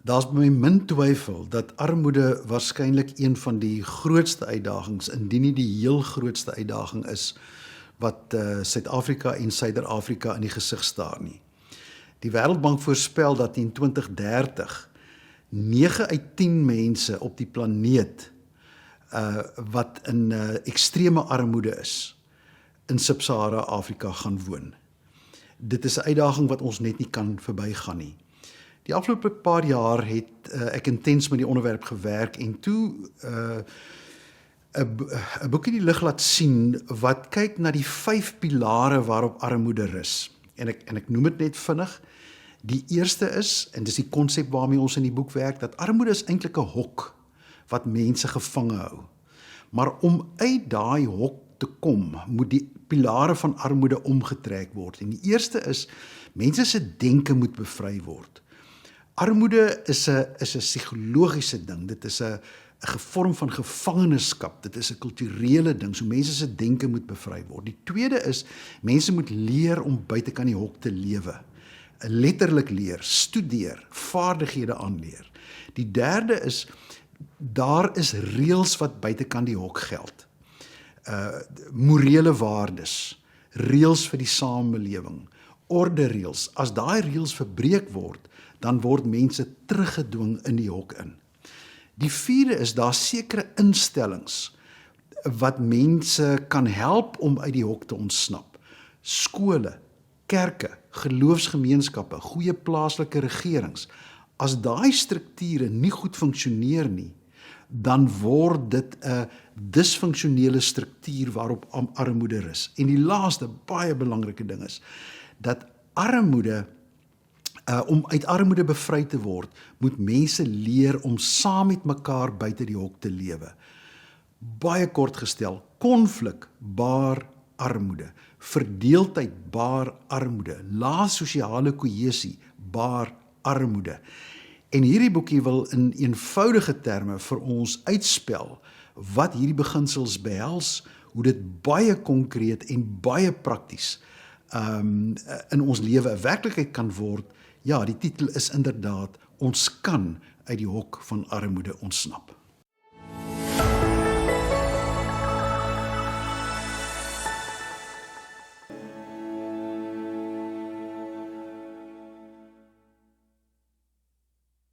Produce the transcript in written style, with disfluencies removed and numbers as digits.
Daar's by my min twyfel dat armoede waarskynlik een van die grootste uitdagings, indien nie die heel grootste uitdaging is, wat Suid-Afrika en Suider-Afrika in die gesig staar nie. Die Wêreldbank voorspel dat in 2030 9 uit 10 mense op die planeet wat in ekstreme armoede is, in Sub-Sahara Afrika gaan woon. Dit is 'n uitdaging wat ons net nie kan verbygaan nie. Die afgelope paar jaar het ek intens met die onderwerp gewerk en toe 'n boekie die lig laat sien wat kyk na die 5 pilare waarop armoede rus. En ek noem dit net vinnig. Die eerste is, en dis die konsep waarmee ons in die boek werk, dat armoede is eintlik 'n hok wat mense gevange hou. Maar om uit daai hok te kom, moet die pilare van armoede omgetrek word. En die eerste is, mense se denke moet bevry word. Armoede is 'n psigologiese ding, dit is 'n vorm van gevangenskap, dit is 'n kulturele ding, so mense se denke moet bevry word. Die tweede is, mense moet leer om buitekant die hok te lewe. Letterlik leer, studeer, vaardighede aanleer. Die derde is, daar is reëls wat buitekant die hok geld. Morele waardes, reëls vir die samelewing, ordereëls. As daai reëls verbreek word, dan word mense teruggedwing in die hok in. Die vierde is, daar sekere instellings wat mense kan help om uit die hok te ontsnap. Skole, kerke, geloofsgemeenskappe, goeie plaaslike regerings. As daai strukture nie goed funksioneer nie, dan word dit 'n disfunksionele struktuur waarop armoede rus. En die laaste baie belangrike ding is dat armoede om uit armoede bevry te word, moet mense leer om saam met mekaar buite die hok te lewe. Baie kort gestel, konflik baar armoede, verdeeldheid baar armoede, lae sosiale kohesie baar armoede. En hierdie boekie wil in eenvoudige terme vir ons uitspel wat hierdie beginsels behels, hoe dit baie konkreet en baie prakties in ons lewe 'n werklikheid kan word. Ja, die titel is inderdaad, ons kan uit die hok van armoede ontsnap.